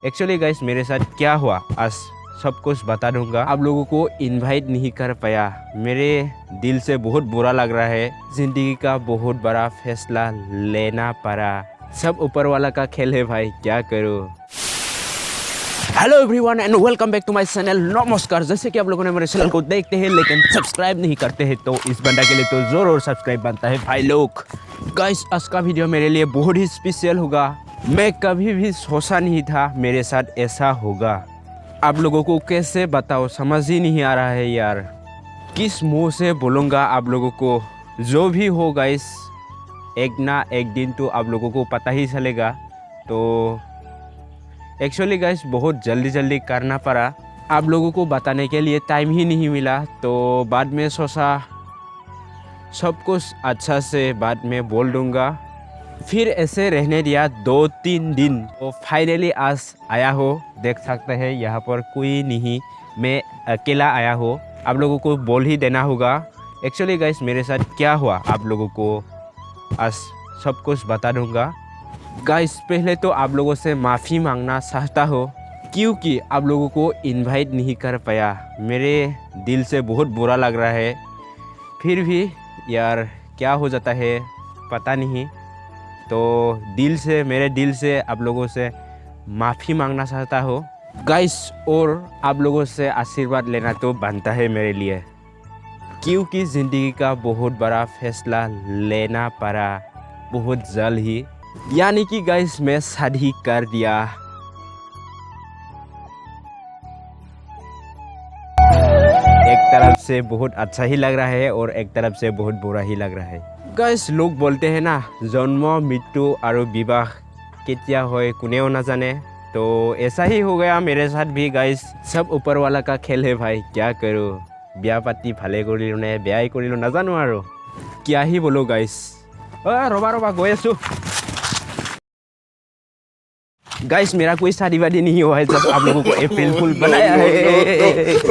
Actually guys मेरे साथ क्या हुआ आज सब कुछ बता दूंगा। आप लोगों को इनवाइट नहीं कर पाया, मेरे दिल से बहुत बुरा लग रहा है। जिंदगी का बहुत बड़ा फैसला लेना पड़ा। सब ऊपर वाला का खेल है भाई, क्या करूं। Hello everyone and welcome back to my channel. नमस्कार। जैसे कि आप लोगों ने मेरे चैनल को देखते हैं लेकिन सब्सक्राइब नहीं करते हैं, तो इस बंदा के लिए तो जरूर सब्सक्राइब बनता है भाई लोग। गाइस आज का वीडियो मेरे लिए बहुत ही स्पेशल होगा। मैं कभी भी सोचा नहीं था मेरे साथ ऐसा होगा। आप लोगों को कैसे बताओ, समझ ही नहीं आ रहा है यार। किस मुंह से बोलूँगा आप लोगों को। जो भी हो गाइस, एक ना एक दिन तो आप लोगों को पता ही चलेगा। तो एक्चुअली गाइस बहुत जल्दी करना पड़ा, आप लोगों को बताने के लिए टाइम ही नहीं मिला। तो बाद में सोचा सब कुछ अच्छा से बाद में बोल दूँगा, फिर ऐसे रहने दिया 2-3 दिन। तो फाइनली आज आया हो, देख सकते हैं यहाँ पर कोई नहीं, मैं अकेला आया हो। आप लोगों को बोल ही देना होगा। एक्चुअली गाइस मेरे साथ क्या हुआ आप लोगों को आज सब कुछ बता दूँगा। गाइस पहले तो आप लोगों से माफ़ी मांगना चाहता हो, क्योंकि आप लोगों को इनवाइट नहीं कर पाया। मेरे दिल से बहुत बुरा लग रहा है। फिर भी यार क्या हो जाता है पता नहीं। तो मेरे दिल से आप लोगों से माफ़ी मांगना चाहता हो गाइस, और आप लोगों से आशीर्वाद लेना तो बनता है मेरे लिए, क्योंकि ज़िंदगी का बहुत बड़ा फैसला लेना पड़ा बहुत जल्द ही। यानी कि गाइस मैं शादी कर दिया। एक तरफ से बहुत अच्छा ही लग रहा है और एक तरफ से बहुत बुरा ही लग रहा है। गाइस लोग बोलते हैं ना, जन्म मृत्यु और विवाह केতিয়া होय कोनेও नाजाने। तो ऐसा ही हो गया मेरे साथ भी गाइस। सब ऊपर वाला का खेल है भाई, क्या करूँ। बिया पाती भाले करिलो ने बेयाई करिलो नाजानो आरो, क्या ही बोलो गाइस। रबा गई आसो गाइस। मेरा कोई शादी वादी नहीं हुआ है जब आप लोगों को अप्रैल फूल बनाया है।